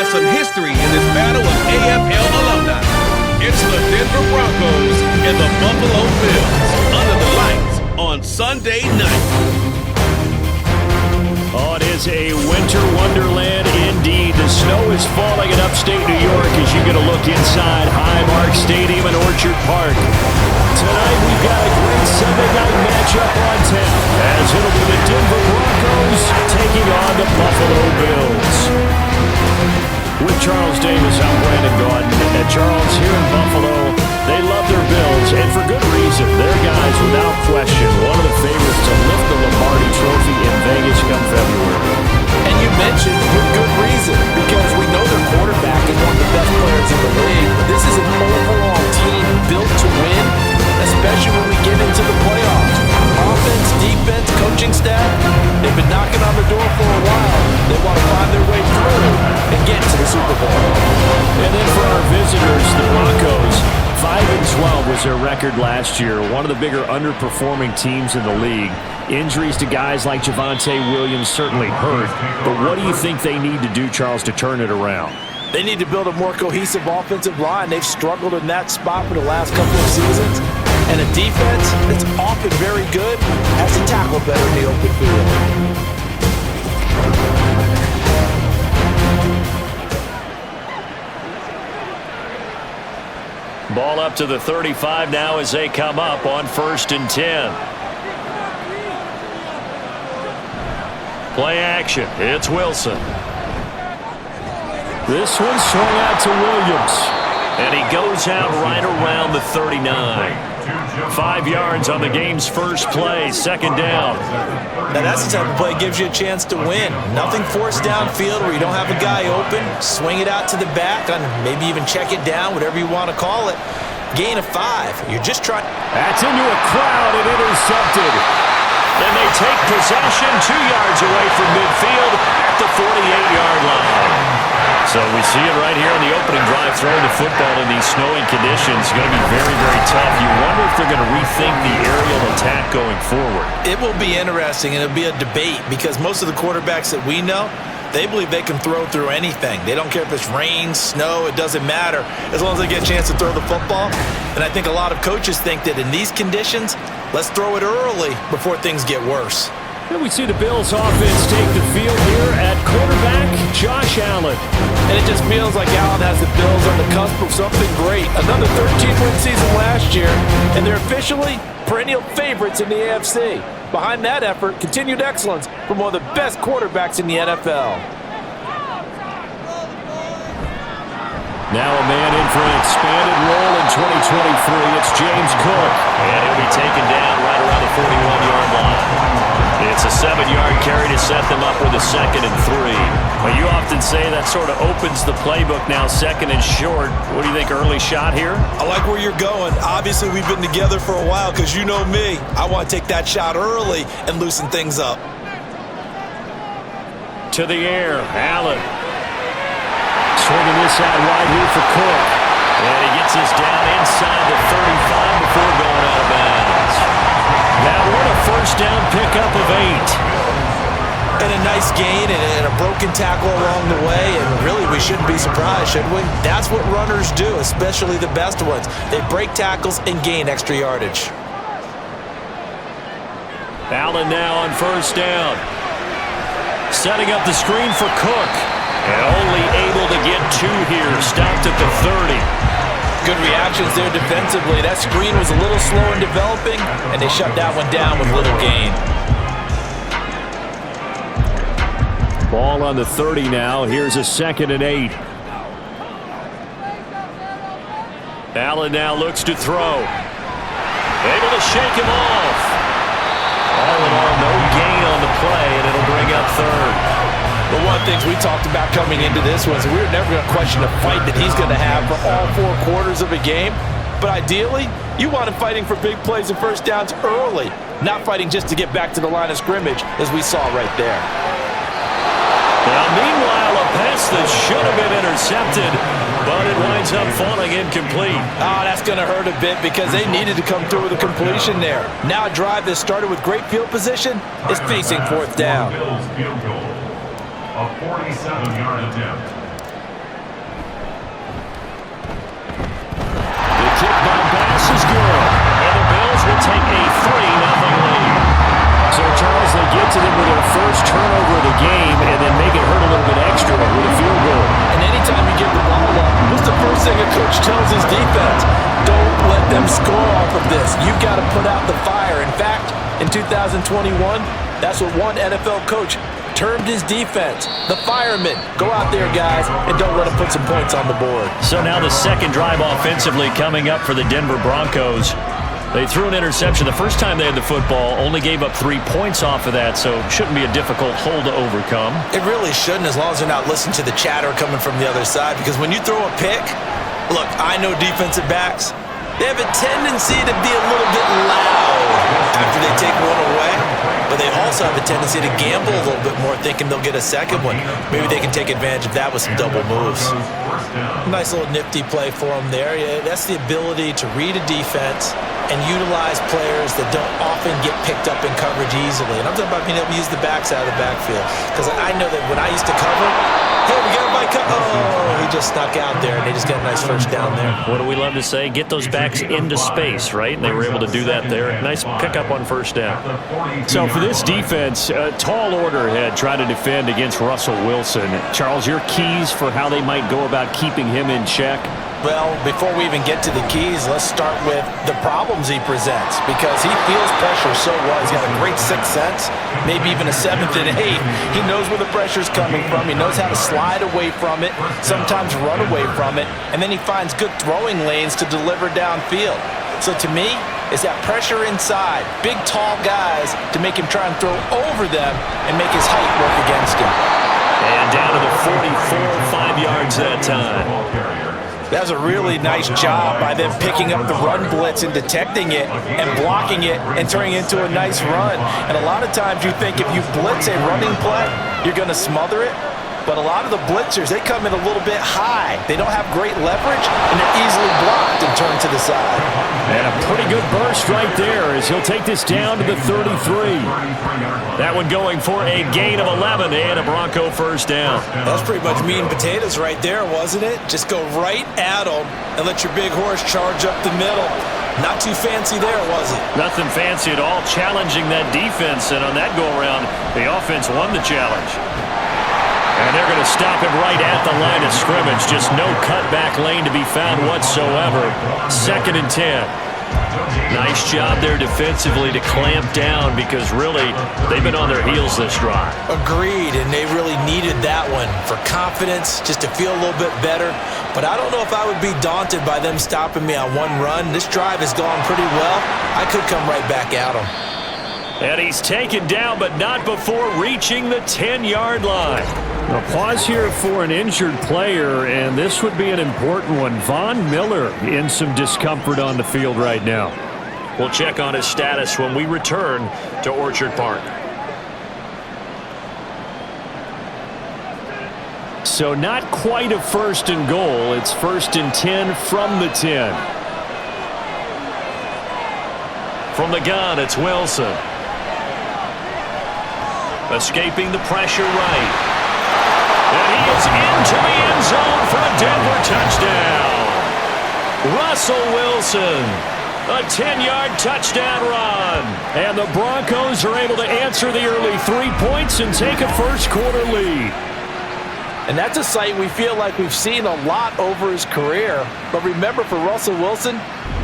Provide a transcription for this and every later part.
has some history in this battle of AFL alumni. It's the Denver Broncos and the Buffalo Bills under the lights on Sunday night. Oh, it is a winter wonderland indeed. The snow is falling in upstate New York as you get a look inside Highmark Stadium in Orchard Park. Tonight we've got a great Sunday night matchup on tap as it'll be the Denver Broncos taking on the Buffalo Bills. With Charles Davis, I'm Brandon Gaudin. And Charles, here in Buffalo, they love their Bills, and for good reason. They're guys, without question, one of the favorites to lift the Lombardi Trophy in Vegas come February. And you mentioned with good reason, because we know their quarterback is one of the best players in the league. This is an overall team built to win, especially when we get into the playoffs. Offense, defense, coaching staff, they've been knocking on the door for a while. They want to find their way through and get to the Super Bowl. And then for our visitors, the Broncos, 5-12 was their record last year. One of the bigger underperforming teams in the league. Injuries to guys like Javonte Williams certainly hurt. But what do you think they need to do, Charles, to turn it around? They need to build a more cohesive offensive line. They've struggled in that spot for the last couple of seasons. And a defense that's often very good has to tackle better in the open field. Ball up to the 35 now as they come up on 1st and 10. Play action. It's Wilson. This one swung out to Williams. And he goes out right around the 39. 5 yards on the game's first play, 2nd down. Now that's the type of play that gives you a chance to win. Nothing forced downfield where you don't have a guy open. Swing it out to the back, and maybe even check it down, whatever you want to call it. Gain of 5. You're just trying. That's into a crowd and intercepted. And they take possession 2 yards away from midfield at the 48-yard line. So we see it right here on the opening drive, throwing the football in these snowing conditions. It's going to be very, very tough. You wonder if they're going to rethink the aerial attack going forward. It will be interesting, and it'll be a debate because most of the quarterbacks that we know, they believe they can throw through anything. They don't care if it's rain, snow, it doesn't matter as long as they get a chance to throw the football. And I think a lot of coaches think that in these conditions, let's throw it early before things get worse. Then we see the Bills offense take the field here at quarterback, Josh Allen. And it just feels like Allen has the Bills on the cusp of something great. Another 13-win season last year, and they're officially perennial favorites in the AFC. Behind that effort, continued excellence from one of the best quarterbacks in the NFL. Now a man in for an expanded role in 2023. It's James Cook. And he'll be taken down right around the 41-yard line. It's a 7-yard carry to set them up with a 2nd and 3. Well, you often say that sort of opens the playbook now, 2nd and short. What do you think, early shot here? I like where you're going. Obviously, we've been together for a while because you know me. I want to take that shot early and loosen things up. To the air, Allen. Swinging this out wide here for Cook. And he gets us down inside the 35 before going out of bounds. That one a 1st down pickup of 8. And a nice gain and a broken tackle along the way. And really, we shouldn't be surprised, should we? That's what runners do, especially the best ones. They break tackles and gain extra yardage. Allen now on 1st down. Setting up the screen for Cook. And only able to get 2 here. Stopped at the 30. Good reactions there defensively. That screen was a little slow in developing, and they shut that one down with little gain. Ball on the 30 now. Here's a 2nd and 8. Allen now looks to throw. Able to shake him off. All in all, no gain on the play, and it'll bring up 3rd. But one of the things we talked about coming into this was we were never going to question the fight that he's going to have for all 4 quarters of a game. But ideally, you want him fighting for big plays and 1st downs early, not fighting just to get back to the line of scrimmage, as we saw right there. Now, meanwhile, a pass that should have been intercepted, but it winds up falling incomplete. Oh, that's going to hurt a bit because they needed to come through with a completion there. Now a drive that started with great field position is facing 4th down. A 47-yard attempt. of this. You've got to put out the fire. In fact, in 2021, that's what one NFL coach termed his defense, the firemen. Go out there, guys, and don't let them put some points on the board. So now the second drive offensively coming up for the Denver Broncos. They threw an interception the first time they had the football, only gave up 3 points off of that, so it shouldn't be a difficult hole to overcome. It really shouldn't, as long as they're not listening to the chatter coming from the other side, because when you throw a pick, look, I know defensive backs, they have a tendency to be a little bit loud after they take one away, but they also have a tendency to gamble a little bit more, thinking they'll get a second one. Maybe they can take advantage of that with some double moves. Nice little nifty play for them there. Yeah, that's the ability to read a defense and utilize players that don't often get picked up in coverage easily. And I'm talking about being able to use the backs out of the backfield. Because I know that when I used to cover, hey, we got a bike. Oh, he just snuck out there, and they just got a nice first down there. What do we love to say? Get those backs into space, right? And they were able to do that there. Nice pickup on first down. So for this defense, a tall order had tried to defend against Russell Wilson. Charles, your keys for how they might go about keeping him in check? Well, before we even get to the keys, let's start with the problems he presents, because he feels pressure so well. He's got a great sixth sense, maybe even a seventh and eighth. He knows where the pressure's coming from. He knows how to slide away from it, sometimes run away from it, and then he finds good throwing lanes to deliver downfield. So to me, it's that pressure inside, big, tall guys to make him try and throw over them and make his height work against him. And down to the 44, 5 yards that time. That was a really nice job by them picking up the run blitz and detecting it and blocking it and turning it into a nice run. And a lot of times you think if you blitz a running play, you're going to smother it. But a lot of the blitzers, they come in a little bit high. They don't have great leverage, and they're easily blocked and turned to the side. And a pretty good burst right there as he'll take this down to the 33. That one going for a gain of 11 and a Bronco first down. That was pretty much meat and potatoes right there, wasn't it? Just go right at them and let your big horse charge up the middle. Not too fancy there, was it? Nothing fancy at all, challenging that defense. And on that go-around, the offense won the challenge. And they're going to stop him right at the line of scrimmage. Just no cutback lane to be found whatsoever. 2nd and 10. Nice job there defensively to clamp down, because really they've been on their heels this drive. Agreed, and they really needed that one for confidence, just to feel a little bit better. But I don't know if I would be daunted by them stopping me on one run. This drive has gone pretty well. I could come right back at them. And he's taken down, but not before reaching the 10-yard line. A pause here for an injured player, and this would be an important one. Von Miller in some discomfort on the field right now. We'll check on his status when we return to Orchard Park. So not quite a 1st and goal. It's 1st and 10 from the 10. From the gun, it's Wilson. Escaping the pressure right. And he is into the end zone for a Denver touchdown. Russell Wilson, a 10-yard touchdown run. And the Broncos are able to answer the early 3 points and take a first-quarter lead. And that's a sight we feel like we've seen a lot over his career. But remember, for Russell Wilson,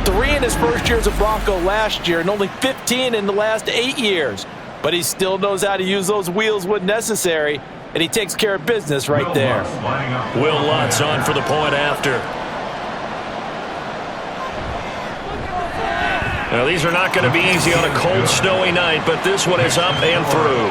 3 in his first year as a Bronco last year and only 15 in the last 8 years. But he still knows how to use those wheels when necessary, and he takes care of business right there. Will Lutz on for the point after. Now, these are not going to be easy on a cold, snowy night, but this one is up and through.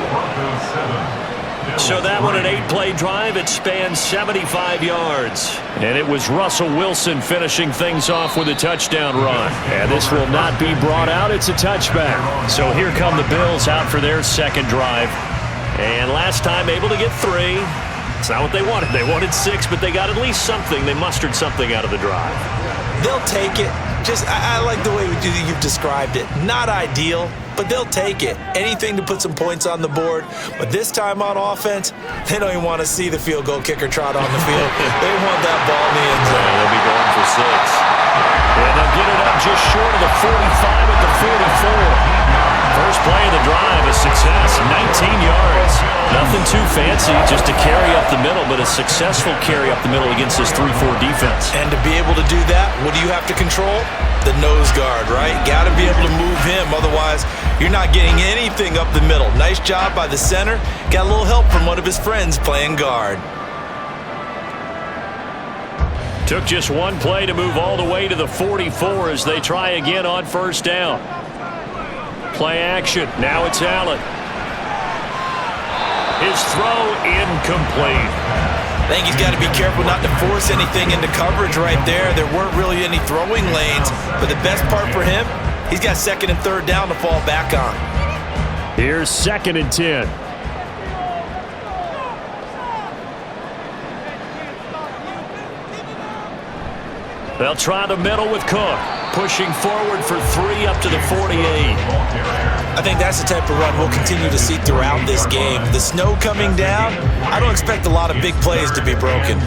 So that one, an 8-play drive. It spans 75 yards. And it was Russell Wilson finishing things off with a touchdown run. And this will not be brought out. It's a touchback. So here come the Bills out for their second drive. And last time able to get 3. It's not what they wanted. They wanted 6, but they got at least something. They mustered something out of the drive. They'll take it. I like the way you've described it. Not ideal, but they'll take it. Anything to put some points on the board. But this time on offense, they don't even want to see the field goal kicker trot on the field. They want that ball in the end zone. They'll be going for 6. And they'll get it up just short of the 45 at the 44. First play of the drive, a success, 19 yards. Nothing too fancy, just a carry up the middle, but a successful carry up the middle against this 3-4 defense. And to be able to do that, what do you have to control? The nose guard, right? Got rim. Otherwise, you're not getting anything up the middle. Nice job by the center. Got a little help from one of his friends playing guard. Took just one play to move all the way to the 44 as they try again on first down. Play action. Now it's Allen. His throw incomplete. I think he's got to be careful not to force anything into coverage right there. There weren't really any throwing lanes, but the best part for him, he's got second and third down to fall back on. Here's 2nd and 10. They'll try the middle with Cook. Pushing forward for 3 up to the 48. I think that's the type of run we'll continue to see throughout this game. The snow coming down, I don't expect a lot of big plays to be broken.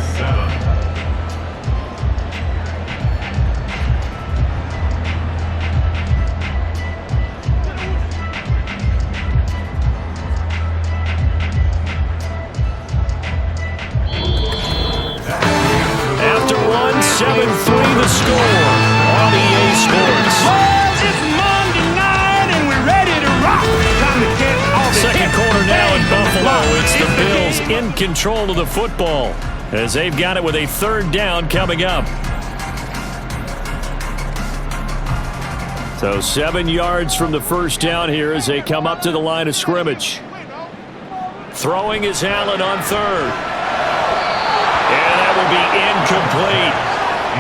After 7-3 the score on EA Sports. It's Monday night and we're ready to rock. Time to get all the Second quarter now in Buffalo. It's the Bills in control of the football as they've got it with a third down coming up. So 7 yards from the first down here as they come up to the line of scrimmage. Throwing is Allen on third. And that will be incomplete.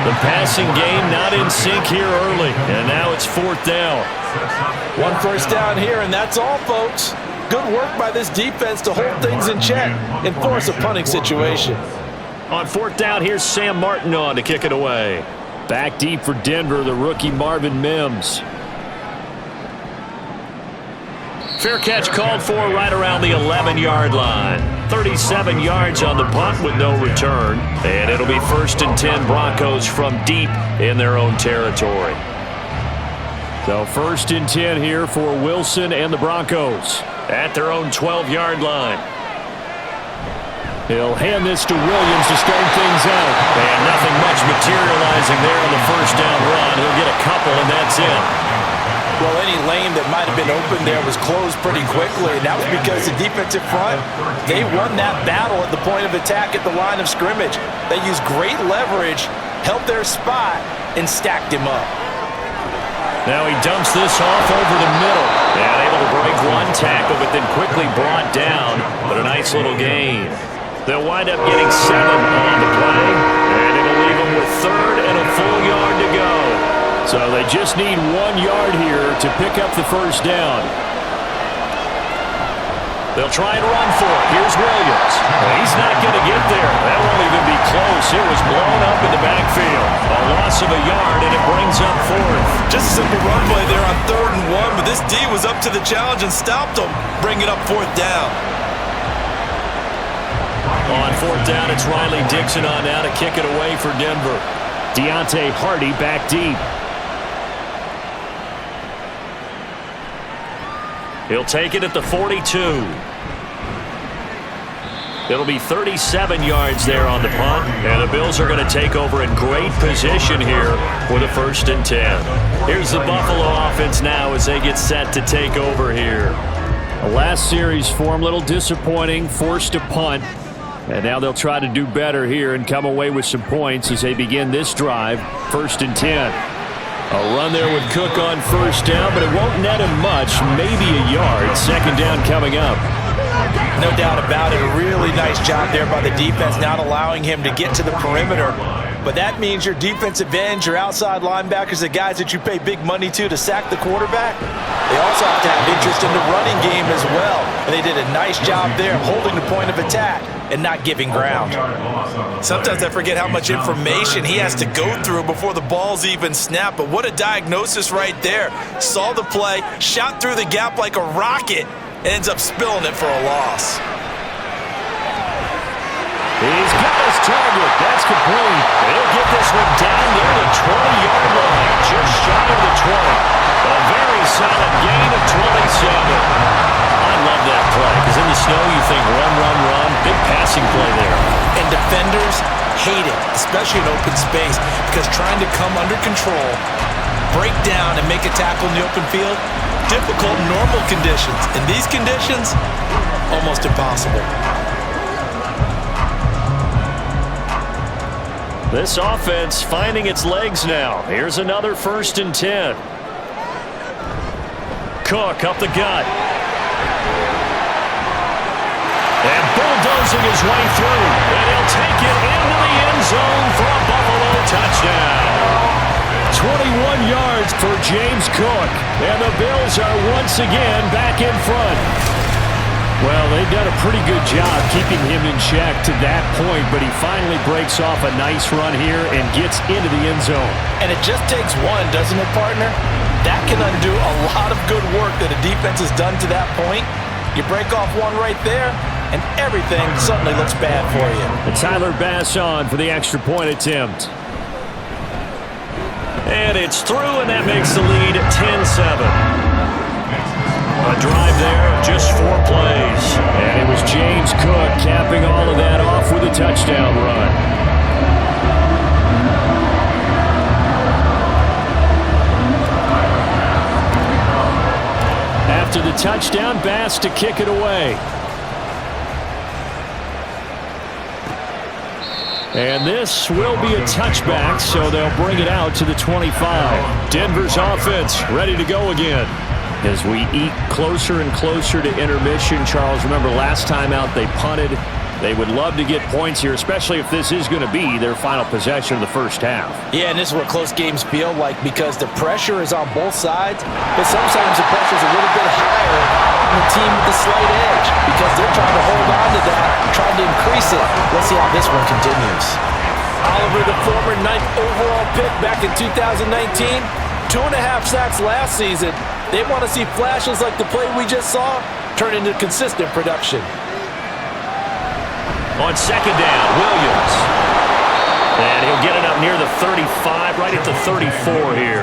The passing game not in sync here early. And now it's 4th down. One first down here, and that's all, folks. Good work by this defense to hold things in check and force a punting situation. On 4th down, here's Sam Martin on to kick it away. Back deep for Denver, the rookie Marvin Mims. Fair catch called for right around the 11-yard line. 37 yards on the punt with no return. And it'll be 1st and 10 Broncos from deep in their own territory. So 1st and 10 here for Wilson and the Broncos at their own 12-yard line. He'll hand this to Williams to start things out. And nothing much materializing there on the first down run. He'll get a couple, and that's it. Well, any lane that might have been open there was closed pretty quickly, and that was because the defensive front, they won that battle at the point of attack at the line of scrimmage. They used great leverage, held their spot, and stacked him up. Now he dumps this off over the middle. And able to break one tackle, but then quickly brought down. But a nice little gain. They'll wind up getting 7 on the play, and it'll leave them with 3rd and a full yard to go. So they just need 1 yard here to pick up the first down. They'll try and run for it. Here's Williams. He's not going to get there. That won't even be close. It was blown up in the backfield. A loss of a yard, and it brings up 4th. Just a simple run play there on 3rd and 1, but this D was up to the challenge and stopped him, bringing up 4th down. On 4th down, it's Riley Dixon on now to kick it away for Denver. Deontay Hardy back deep. He'll take it at the 42. It'll be 37 yards there on the punt, and the Bills are going to take over in great position here for the 1st and 10. Here's the Buffalo offense now as they get set to take over here. The last series for them, a little disappointing, forced to punt. And now they'll try to do better here and come away with some points as they begin this drive, 1st and 10. A run there with Cook on first down, but it won't net him much, maybe a yard. 2nd down coming up. No doubt about it. A really nice job there by the defense, not allowing him to get to the perimeter. But that means your defensive ends, your outside linebackers, the guys that you pay big money to sack the quarterback, they also have to have interest in the running game as well. And they did a nice job there holding the point of attack and not giving ground. Sometimes I forget how much information he has to go through before the ball's even snapped. But what a diagnosis right there. Saw the play, shot through the gap like a rocket, and ends up spilling it for a loss. He's got his target. That's complete. He'll get this one down near the 20-yard line, just shy of the 20. A very solid gain of 27. I love that play, because in the snow you think run, run, run. Big passing play there. And defenders hate it, especially in open space, because trying to come under control, break down and make a tackle in the open field, difficult in normal conditions. In these conditions, almost impossible. This offense finding its legs now. Here's another 1st and 10. Cook up the gut. And bulldozing his way through. And he'll take it into the end zone for a Buffalo touchdown. 21 yards for James Cook. And the Bills are once again back in front. Well, they've done a pretty good job keeping him in check to that point, but he finally breaks off a nice run here and gets into the end zone. And it just takes one, doesn't it, partner? That can undo a lot of good work that a defense has done to that point. You break off one right there, and everything suddenly looks bad for you. And Tyler Bass on for the extra point attempt. And it's through, and that makes the lead 10-7. A drive there, just 4 plays. And it was James Cook capping all of that off with a touchdown run. After the touchdown, Bass to kick it away. And this will be a touchback, so they'll bring it out to the 25. Denver's offense ready to go again. As we eat closer and closer to intermission, Charles, remember last time out they punted. They would love to get points here, especially if this is going to be their final possession of the first half. Yeah, and this is what close games feel like because the pressure is on both sides, but sometimes the pressure is a little bit higher on the team with the slight edge because they're trying to hold on to that, trying to increase it. Let's see how this one continues. Oliver, the former 9th overall pick back in 2019, 2.5 sacks last season. They want to see flashes like the play we just saw turn into consistent production. On 2nd down, Williams. And he'll get it up near the 35, right at the 34 here.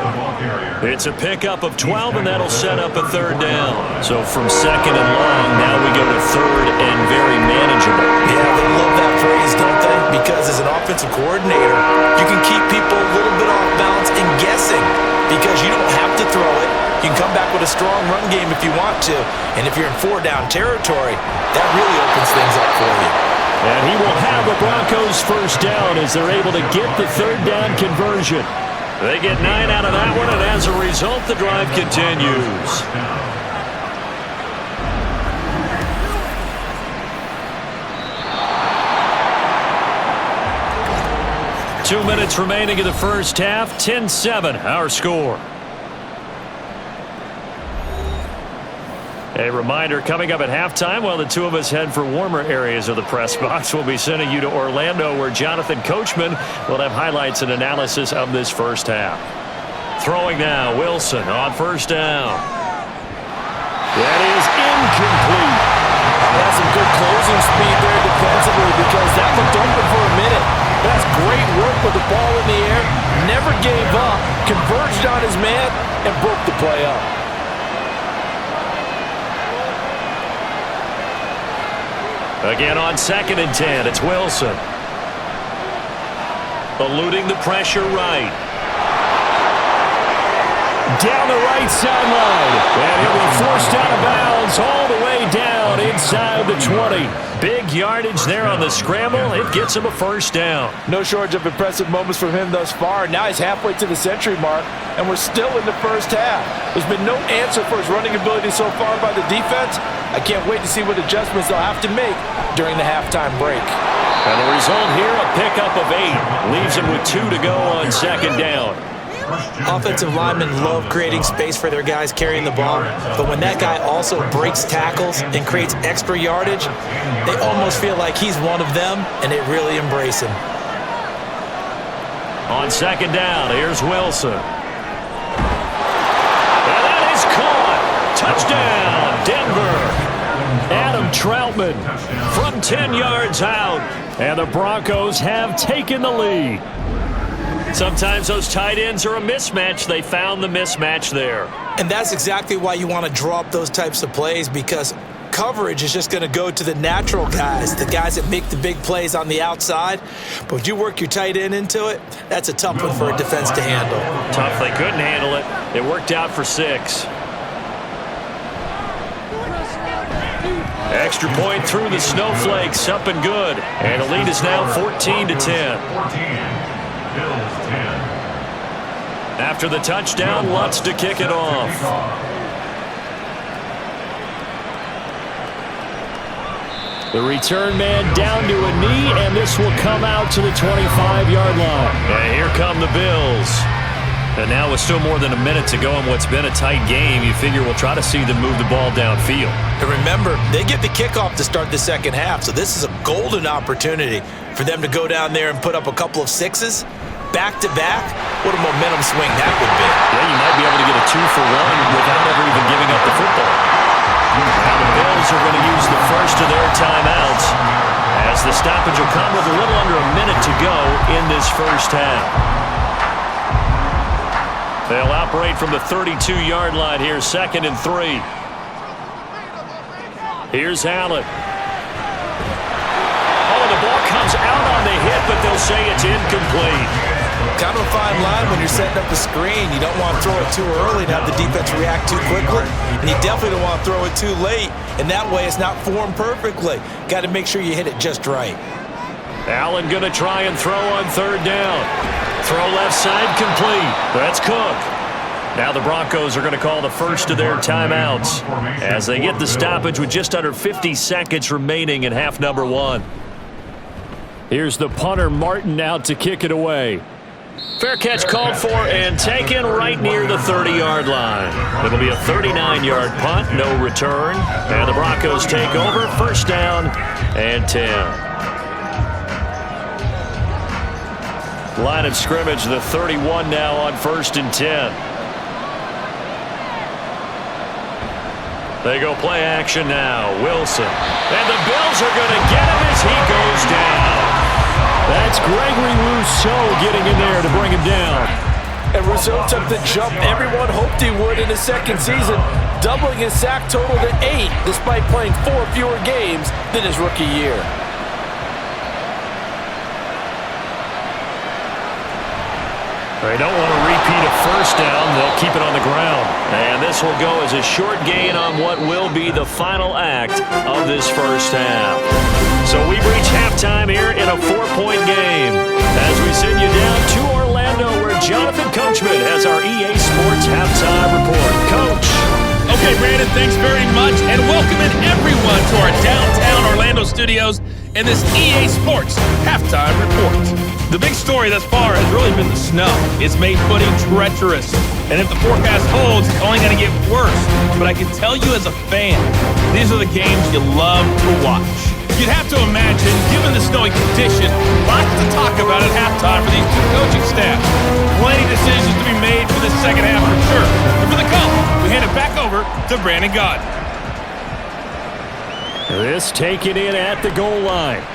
It's a pickup of 12, and that'll set up a 3rd down. So from 2nd and long, now we go to 3rd and very manageable. Yeah, they love that phrase, don't they? Because as an offensive coordinator, you can keep people a little bit off balance and guessing because you don't have to throw it. You can come back with a strong run game if you want to. And if you're in 4-down territory, that really opens things up for you. And he will have the Broncos 1st down as they're able to get the 3rd down conversion. They get 9 out of that one, and as a result, the drive continues. Two minutes remaining in the first half, 10-7, our score. A reminder coming up at halftime while the two of us head for warmer areas of the press box. We'll be sending you to Orlando where Jonathan Coachman will have highlights and analysis of this first half. Throwing now, Wilson on 1st down. That is incomplete. That's some good closing speed there defensively because that looked open for a minute. That's great work with the ball in the air. Never gave up, converged on his man, and broke the play up. Again on 2nd and 10, it's Wilson. Eluding the pressure right. Down the right sideline. And it will force out of bounds all the way down inside the 20. Big yardage there on the scramble. It gets him a 1st down. No shortage of impressive moments from him thus far. Now he's halfway to the century mark, and we're still in the first half. There's been no answer for his running ability so far by the defense. I can't wait to see what adjustments they'll have to make during the halftime break. And the result here, a pickup of 8. Leaves him with 2 to go on 2nd down. Offensive linemen love creating space for their guys carrying the ball, but when that guy also breaks tackles and creates extra yardage, they almost feel like he's one of them, and they really embrace him. On 2nd down, here's Wilson. And that is caught. Touchdown, Denver. Adam Troutman from 10 yards out, and the Broncos have taken the lead. Sometimes those tight ends are a mismatch. They found the mismatch there. And that's exactly why you want to draw up those types of plays, because coverage is just going to go to the natural guys, the guys that make the big plays on the outside. But when you work your tight end into it, that's a tough one for a defense to handle. Tough. They couldn't handle it. It worked out for 6. Extra point through the snowflakes, up and good. And the lead is now 14-10. After the touchdown, Lutz to kick it off. The return man down to a knee, and this will come out to the 25-yard line. And here come the Bills. And now with still more than a minute to go in what's been a tight game, you figure we'll try to see them move the ball downfield. And remember, they get the kickoff to start the second half, so this is a golden opportunity for them to go down there and put up a couple of 6s. Back-to-back, what a momentum swing that would be. Yeah, you might be able to get a 2-for-1 without ever even giving up the football. Now the Bills are going to use the first of their timeouts as the stoppage will come with a little under a minute to go in this first half. They'll operate from the 32-yard line here, 2nd and 3. Here's Allen. Oh, the ball comes out on the hit, but they'll say it's incomplete. Kind of a fine line when you're setting up a screen. You don't want to throw it too early and have the defense react too quickly. And you definitely don't want to throw it too late. And that way it's not formed perfectly. Got to make sure you hit it just right. Allen going to try and throw on 3rd down. Throw left side complete. That's Cook. Now the Broncos are going to call the first of their timeouts as they get the stoppage with just under 50 seconds remaining in half number 1. Here's the punter, Martin, out to kick it away. Fair catch called for and taken right near the 30-yard line. It'll be a 39-yard punt, no return. And the Broncos take over, 1st down and 10. Line of scrimmage, the 31 now on 1st and 10. They go play action now. Wilson. And the Bills are going to get him as he goes down. That's Gregory Rousseau getting in there to bring him down. And Rousseau took the jump everyone hoped he would in his second season, doubling his sack total to 8 despite playing 4 fewer games than his rookie year. They don't want to repeat a 1st down. They'll keep it on the ground. And this will go as a short gain on what will be the final act of this first half. So we've reached halftime here in a 4-point game as we send you down to Orlando where Jonathan Coachman has our EA Sports Halftime Report. Coach. Okay, Brandon, thanks very much, and welcoming everyone to our downtown Orlando studios in this EA Sports Halftime Report. The big story thus far has really been the snow. It's made footing treacherous, and if the forecast holds, it's only going to get worse. But I can tell you as a fan, these are the games you love to watch. You'd have to imagine, given the snowy conditions, lots to talk about at halftime for these two coaching staffs. Plenty of decisions to be made for this second half for sure. And for the call, we hand it back over to Brandon Gaudin. This taken in at the goal line.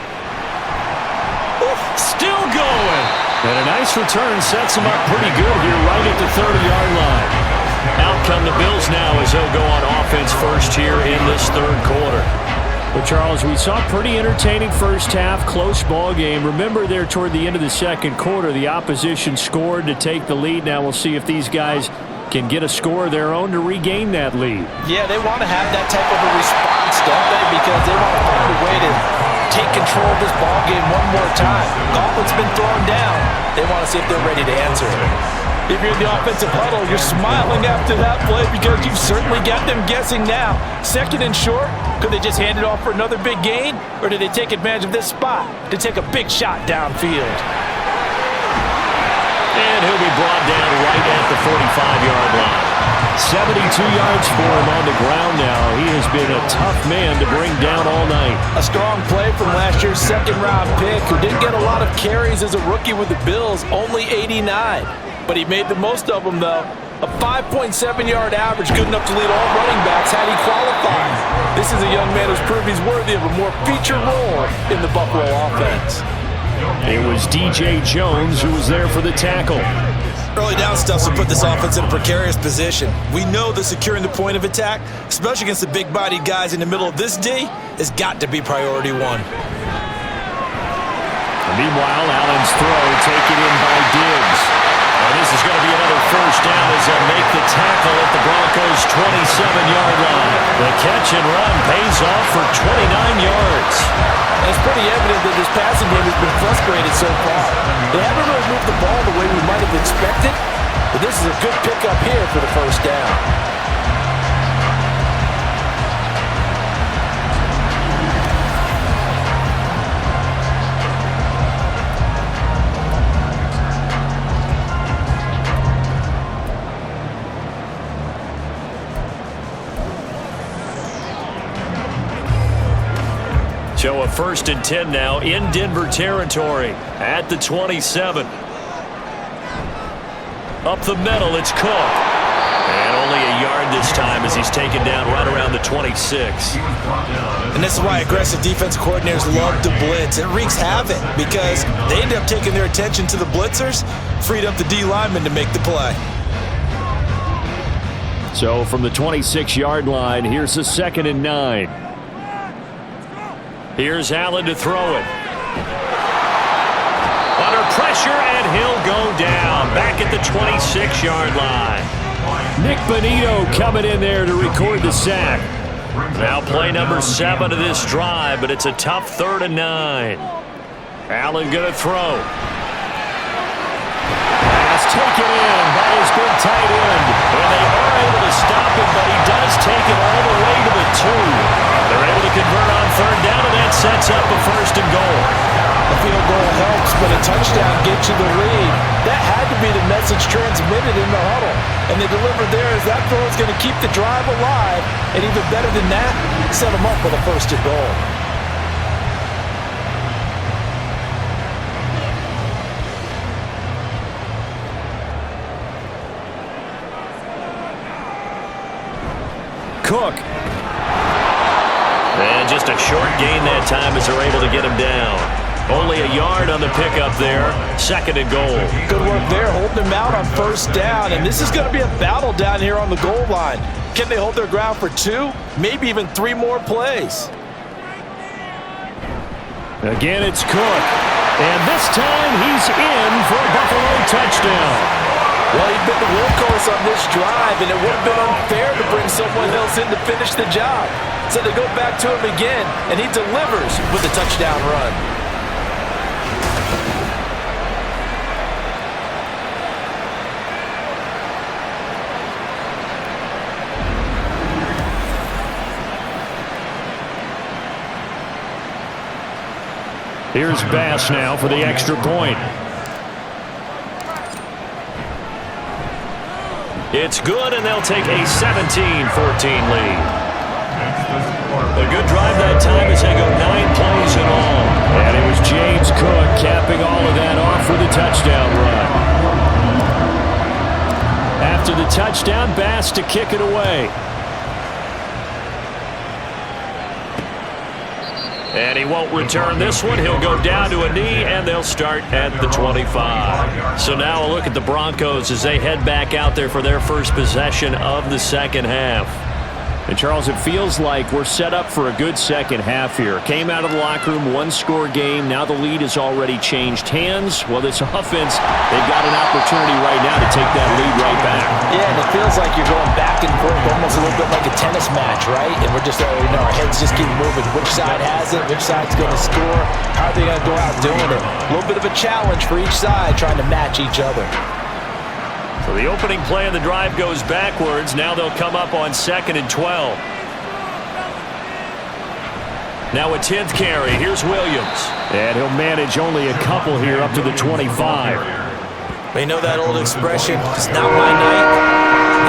Still going. And a nice return sets him up pretty good here right at the 30-yard line. Out come the Bills now as they'll go on offense first here in this 3rd quarter. Well, Charles, we saw a pretty entertaining first half, close ball game. Remember there toward the end of the 2nd quarter, the opposition scored to take the lead. Now we'll see if these guys can get a score of their own to regain that lead. Yeah, they want to have that type of a response, don't they? Because they want to find a way to take control of this ball game one more time. Gauntlet's been thrown down. They want to see if they're ready to answer it. If you're in the offensive huddle, you're smiling after that play because you've certainly got them guessing now. 2nd and short, could they just hand it off for another big gain? Or did they take advantage of this spot to take a big shot downfield? And he'll be brought down right at the 45-yard line. 72 yards for him on the ground now. He has been a tough man to bring down all night. A strong play from last year's 2nd-round pick who didn't get a lot of carries as a rookie with the Bills, only 89. But he made the most of them, though. A 5.7-yard average, good enough to lead all running backs had he qualified. This is a young man who's proved he's worthy of a more featured role in the Buffalo offense. It was DJ Jones who was there for the tackle. Early down stuff will put this offense in a precarious position. We know that securing the point of attack, especially against the big-bodied guys in the middle of this D, has got to be priority one. Meanwhile, Allen's throw taken in by Diggs. And this is going to be another first down as they'll make the tackle at the Broncos' 27-yard line. The catch and run pays off for 29 yards. And it's pretty evident that this passing game has been frustrated so far. They haven't really moved the ball the way we might have expected, but this is a good pickup here for the first down. So a 1st and 10 now in Denver territory at the 27. Up the middle, it's Cook. And only a yard this time as he's taken down right around the 26. And this is why aggressive defense coordinators love to blitz. It wreaks havoc because they end up taking their attention to the blitzers, freed up the D lineman to make the play. So from the 26-yard line, here's the 2nd and 9. Here's Allen to throw it. Under pressure, and he'll go down. Back at the 26-yard line. Nick Bonito coming in there to record the sack. Now play number 7 of this drive, but it's a tough 3rd and 9. Allen going to throw. Pass taken in by his big tight end. And they are able to stop him, but he does take it all the way to the 2. They're able to convert on 3rd down, and that sets up a 1st and goal. A field goal helps, but a touchdown gets you the lead. That had to be the message transmitted in the huddle. And they delivered there as that throw is going to keep the drive alive. And even better than that, set them up with a 1st and goal. Cook. And just a short gain that time as they're able to get him down. Only a yard on the pickup there. 2nd and goal. Good work there, holding him out on 1st down. And this is going to be a battle down here on the goal line. Can they hold their ground for 2, maybe even 3 more plays? Again, it's Cook. And this time he's in for a Buffalo touchdown. Well, he's been the workhorse on this drive, and it would have been unfair to bring someone else in to finish the job. So they go back to him again, and he delivers with a touchdown run. Here's Bass now for the extra point. It's good, and they'll take a 17-14 lead. A good drive that time as they go 9 plays in all. And it was James Cook capping all of that off with a touchdown run. After the touchdown, Bass to kick it away. And he won't return this one. He'll go down to a knee, and they'll start at the 25. So now a look at the Broncos as they head back out there for their first possession of the 2nd half. And, Charles, it feels like we're set up for a good second half here. Came out of the locker room, 1-score game. Now the lead has already changed hands. Well, this offense, they've got an opportunity right now to take that lead right back. Yeah, and it feels like you're going back and forth almost a little bit like a tennis match, right? And we're just, our heads just keep moving. Which side has it? Which side's going to score? How are they going to go out doing it? A little bit of a challenge for each side trying to match each other. So the opening play of the drive goes backwards. Now they'll come up on 2nd and 12. Now a 10th carry. Here's Williams. And he'll manage only a couple here up to the 25. We know that old expression, it's not my night.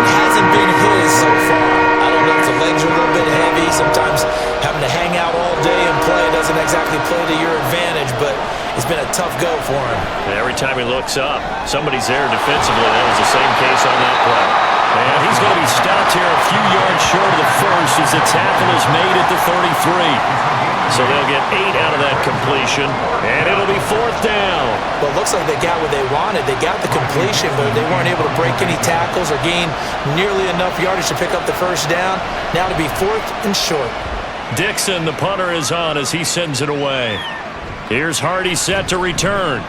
It hasn't been his so far. I don't know if the legs are a little bit heavy. Sometimes having to hang out all day and play doesn't exactly play to your advantage, but it's been a tough go for him. And every time he looks up, somebody's there defensively. That was the same case on that play. And he's going to be stopped here a few yards short of the first as as the tackle is made at the 33. So they'll get 8 out of that completion, and it'll be 4th down. Well, it looks like they got what they wanted. They got the completion, but they weren't able to break any tackles or gain nearly enough yardage to pick up the first down. Now to be 4th and short. Dixon, the punter, is on as he sends it away. Here's Hardy set to return.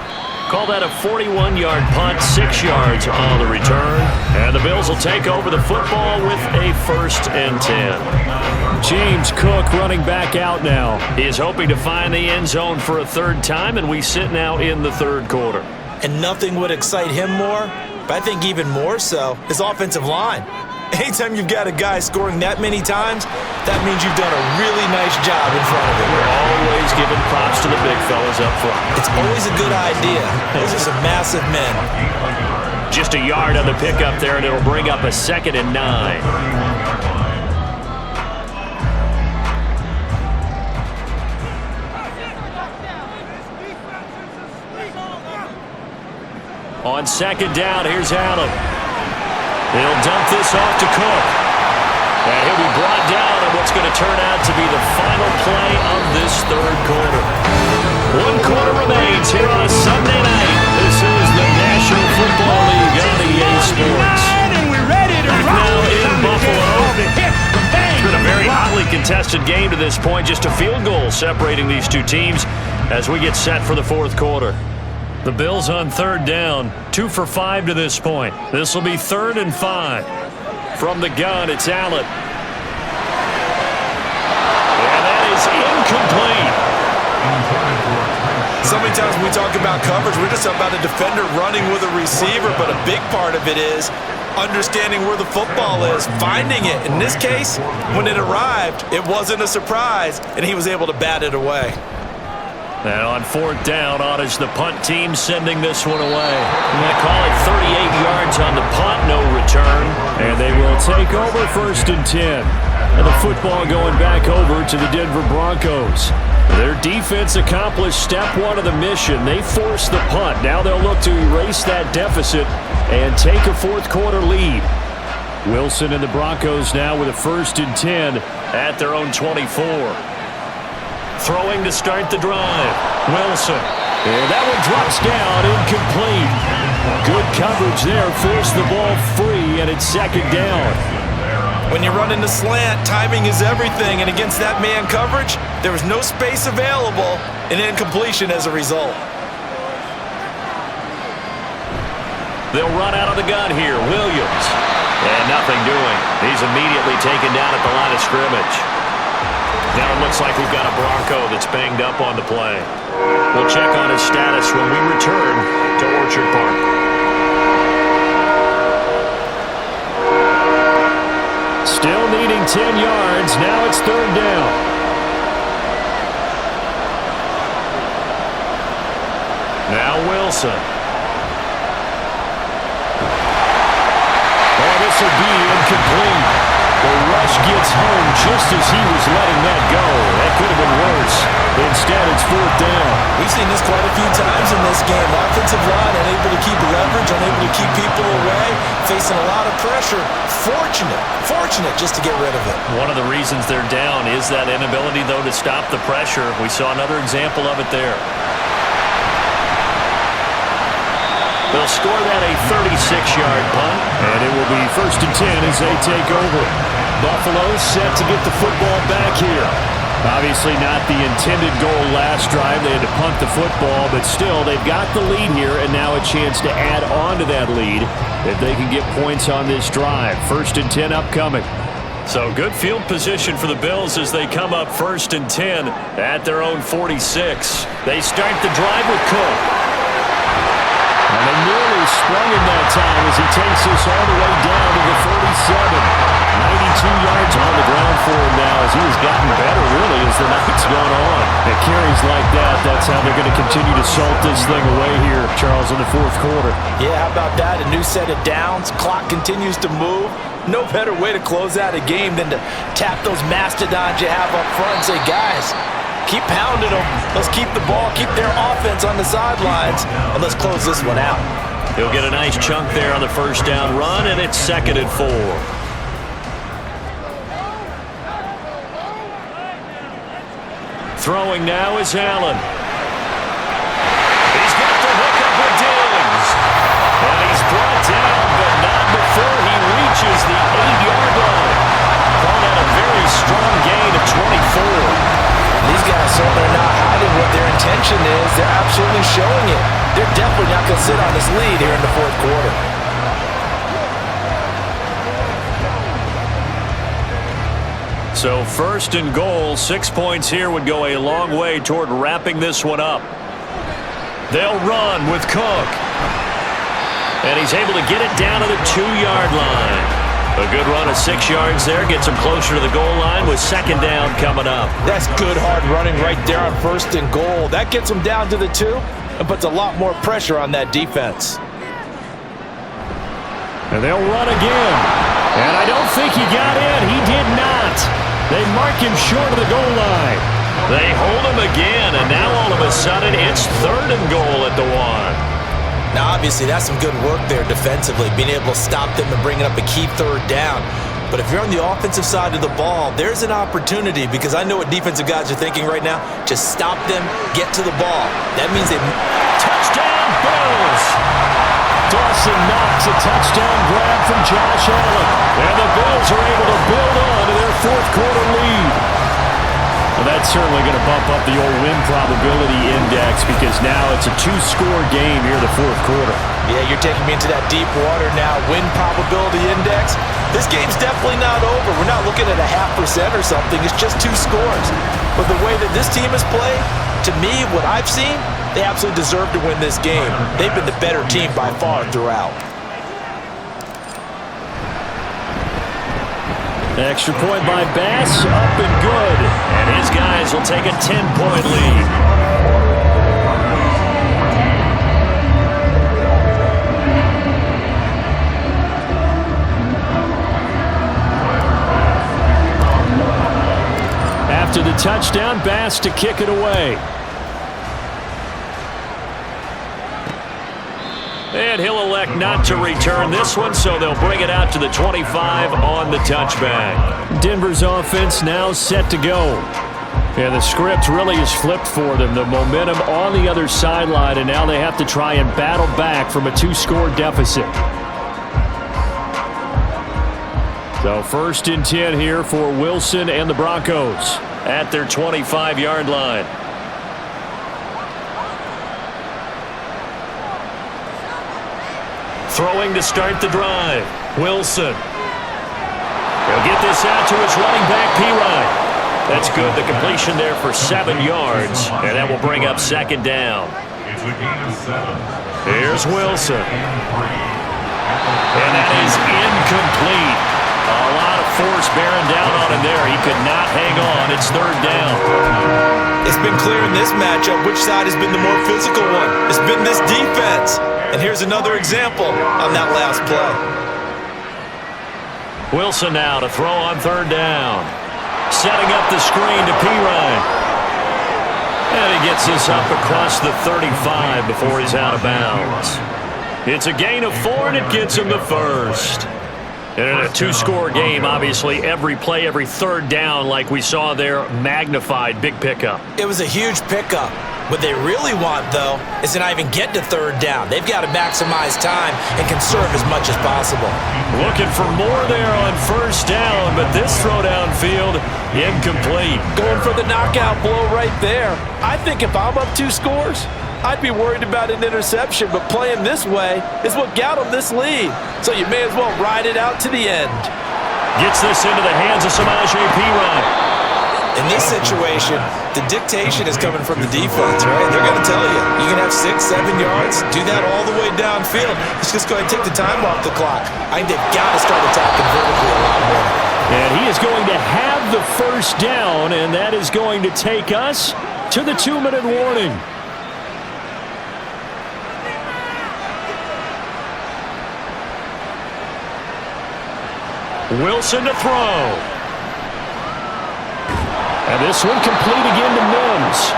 Call that a 41-yard punt, 6 yards on the return. And the Bills will take over the football with a 1st and 10. James Cook running back out now. He is hoping to find the end zone for a 3rd time, and we sit now in the 3rd quarter. And nothing would excite him more, but I think even more so, his offensive line. Anytime you've got a guy scoring that many times, that means you've done a really nice job in front of him. We're always giving props to the big fellas up front. It's always a good idea. Those are some massive men. Just a yard on the pickup there, and it'll bring up a 2nd and 9. On 2nd down, here's Allen. They'll dump this off to Cook. And he'll be brought down on what's going to turn out to be the final play of this 3rd quarter. 1 quarter remains here on a Sunday night. This is the National Football League on EA Sports. And we're ready to rock. Now in Buffalo. It's been a very hotly contested game to this point. Just a field goal separating these two teams as we get set for the 4th quarter. The Bills on 3rd down, 2 for 5 to this point. This will be 3rd and 5. From the gun, it's Allen. And that is incomplete. So many times when we talk about coverage, we're just about a defender running with a receiver, but a big part of it is understanding where the football is, finding it. In this case, when it arrived, it wasn't a surprise, and he was able to bat it away. And on 4th down, on is the punt team sending this one away. I'm going to call it 38 yards on the punt, no return. And they will take over 1st and 10. And the football going back over to the Denver Broncos. Their defense accomplished step 1 of the mission. They forced the punt. Now they'll look to erase that deficit and take a 4th quarter lead. Wilson and the Broncos now with a 1st and 10 at their own 24. Throwing to start the drive. Wilson. And that one drops down, incomplete. Good coverage there, forced the ball free, and it's 2nd down. When you run in the slant, timing is everything, and against that man coverage, there was no space available, and incompletion as a result. They'll run out of the gun here. Williams. And nothing doing. He's immediately taken down at the line of scrimmage. Now it looks like we've got a Bronco that's banged up on the play. We'll check on his status when we return to Orchard Park. Still needing 10 yards. Now it's 3rd down. Now Wilson. Oh, this will be incomplete. The rush gets home just as he was letting that go. That could have been worse. Instead, it's 4th down. We've seen this quite a few times in this game. Offensive line unable to keep leverage, unable to keep people away, facing a lot of pressure. Fortunate just to get rid of it. One of the reasons they're down is that inability, though, to stop the pressure. We saw another example of it there. They'll score that a 36-yard punt. And it will be 1st and 10 as they take over. Buffalo set to get the football back here. Obviously not the intended goal last drive. They had to punt the football, but still they've got the lead here and now a chance to add on to that lead if they can get points on this drive. 1st and 10 upcoming. So good field position for the Bills as they come up 1st and 10 at their own 46. They start the drive with Cook. And they nearly sprung him that time as he takes us all the way down to the 47. 92 yards on the ground for him now as he has gotten better, really, as the night's gone on. At carries like that, that's how they're going to continue to salt this thing away here, Charles, in the 4th quarter. Yeah, how about that? A new set of downs. Clock continues to move. No better way to close out a game than to tap those mastodons you have up front and say, guys, keep pounding them. Let's keep the ball, keep their offense on the sidelines, and let's close this one out. He'll get a nice chunk there on the 1st down run, and it's 2nd and 4. Throwing now is Allen. He's got the hook up with Diggs. And he's brought down, but not before he reaches the 8-yard line. Calling out a very strong gain of 24. These guys certainly are not hiding what their intention is. They're absolutely showing it. They're definitely not going to sit on this lead here in the fourth quarter. So 1st and goal, 6 points here would go a long way toward wrapping this one up. They'll run with Cook. And he's able to get it down to the 2-yard line. A good run of 6 yards there. Gets him closer to the goal line with 2nd down coming up. That's good hard running right there on 1st and goal. That gets him down to the 2 and puts a lot more pressure on that defense. And they'll run again. And I don't think he got in. He did not. They mark him short of the goal line. They hold him again, and now all of a sudden it's 3rd and goal at the 1. Now, obviously, that's some good work there defensively, being able to stop them and bringing up a key 3rd down. But if you're on the offensive side of the ball, there's an opportunity, because I know what defensive guys are thinking right now. Just stop them, get to the ball. That means they... Touchdown, Bills! Dawson Knox, a touchdown grab from Josh Allen. And the Bills are able to build on to their 4th quarter lead. Well, that's certainly going to bump up the old win probability index, because now it's a 2-score game here in the 4th quarter. Yeah, you're taking me into that deep water now. Win probability index. This game's definitely not over. We're not looking at a 0.5% or something. It's just 2 scores. But the way that this team has played, to me, what I've seen, they absolutely deserve to win this game. They've been the better team by far throughout. Extra point by Bass, up and good. And his guys will take a 10-point lead. After the touchdown, Bass to kick it away. And he'll elect not to return this one, so they'll bring it out to the 25 on the touchback. Denver's offense now set to go. And the script really is flipped for them. The momentum on the other sideline, and now they have to try and battle back from a 2-score deficit. So 1st and 10 here for Wilson and the Broncos at their 25-yard line. Throwing to start the drive. Wilson. He'll get this out to his running back, Pirine. That's good. The completion there for 7 yards. And that will bring up 2nd down. Here's Wilson. And that is incomplete. A lot of force bearing down on him there. He could not hang on. It's 3rd down. It's been clear in this matchup which side has been the more physical one. It's been this defense. And here's another example on that last play. Wilson now to throw on 3rd down. Setting up the screen to Pirine. And he gets this up across the 35 before he's out of bounds. It's a gain of 4, and it gets him the 1st. And in a 2-score game, obviously, every play, every 3rd down, like we saw there, magnified. Big pickup. It was a huge pickup. What they really want, though, is to not even get to 3rd down. They've got to maximize time and conserve as much as possible. Looking for more there on 1st down, but this throw downfield, incomplete. Going for the knockout blow right there. I think if I'm up 2 scores, I'd be worried about an interception, but playing this way is what got them this lead. So you may as well ride it out to the end. Gets this into the hands of Samaje Pirine. In this situation, the dictation is coming from the defense, right? They're going to tell you, you can have 6, 7 yards, do that all the way downfield. Let's just go ahead and take the time off the clock. I think they've got to start attacking vertically a lot more. And he is going to have the 1st down, and that is going to take us to the 2-minute warning. Wilson to throw. And this one complete again to Mims.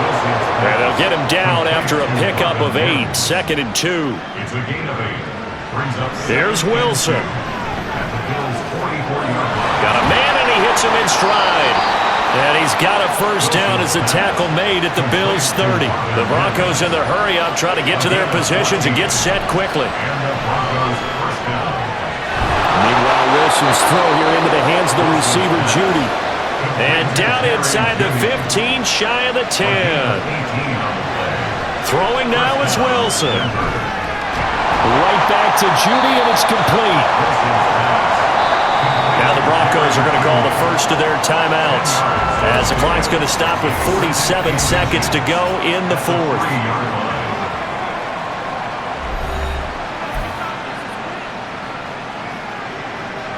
And they'll get him down after a pickup of 8. 2nd and 2. There's Wilson. Got a man, and he hits him in stride. And he's got a first down as the tackle made at the Bills' 30. The Broncos in the hurry-up trying to get to their positions and get set quickly. Meanwhile, Wilson's throw here into the hands of the receiver, Judy. And down inside the 15, shy of the 10. Throwing now is Wilson. Right back to Judy, and it's complete. Now the Broncos are going to call the first of their timeouts as the clock's going to stop with 47 seconds to go in the fourth.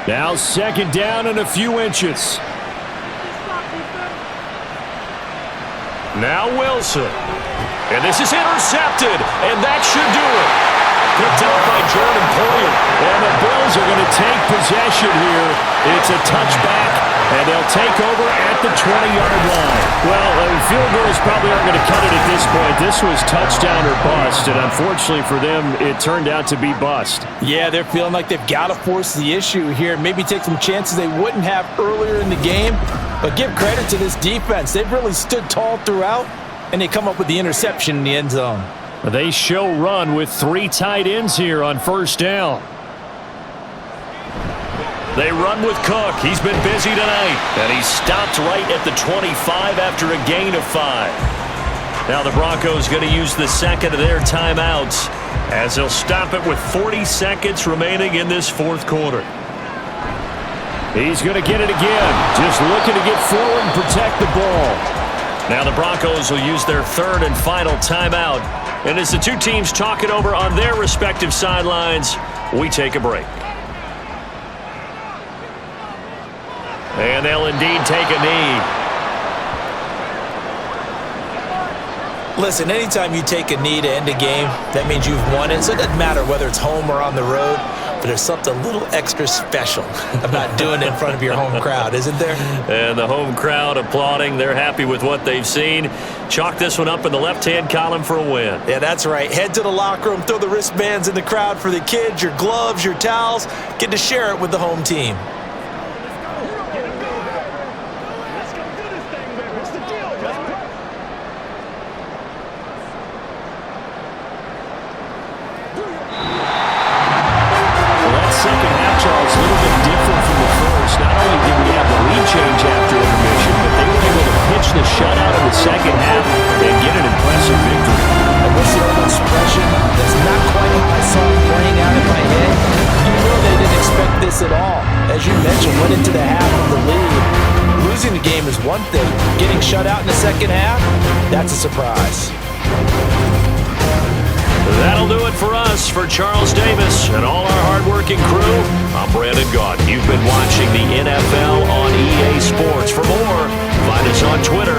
Now second down and a few inches. Now Wilson. And this is intercepted, and that should do it. Picked up by Jordan Poyer. And the Bills are going to take possession here. It's a touchback, and they'll take over at the 20-yard line. Well, field goals probably aren't going to cut it at this point. This was touchdown or bust, and unfortunately for them, it turned out to be bust. Yeah, they're feeling like they've got to force the issue here. Maybe take some chances they wouldn't have earlier in the game. But give credit to this defense. They've really stood tall throughout, and they come up with the interception in the end zone. They show run with 3 tight ends here on first down. They run with Cook. He's been busy tonight. And he's stopped right at the 25 after a gain of 5. Now the Broncos going to use the second of their timeouts as they'll stop it with 40 seconds remaining in this fourth quarter. He's going to get it again. Just looking to get forward and protect the ball. Now the Broncos will use their third and final timeout. And as the two teams talk it over on their respective sidelines, we take a break. And they'll indeed take a knee. Listen, anytime you take a knee to end a game, that means you've won it. So it doesn't matter whether it's home or on the road, but there's something a little extra special about doing it in front of your home crowd, isn't there? And the home crowd applauding. They're happy with what they've seen. Chalk this one up in the left-hand column for a win. Yeah, that's right. Head to the locker room, throw the wristbands in the crowd for the kids, your gloves, your towels. Get to share it with the home team. Second half and get an impressive victory. I wish there was an expression that's not quite how I saw it playing out in my head. You know they didn't expect this at all. As you mentioned, went into the half of the lead. Losing the game is one thing. Getting shut out in the second half, that's a surprise. That'll do it for us. For Charles Davis and all our hardworking crew, I'm Brandon Gaudin. You've been watching the NFL on EA Sports. For more, find us on Twitter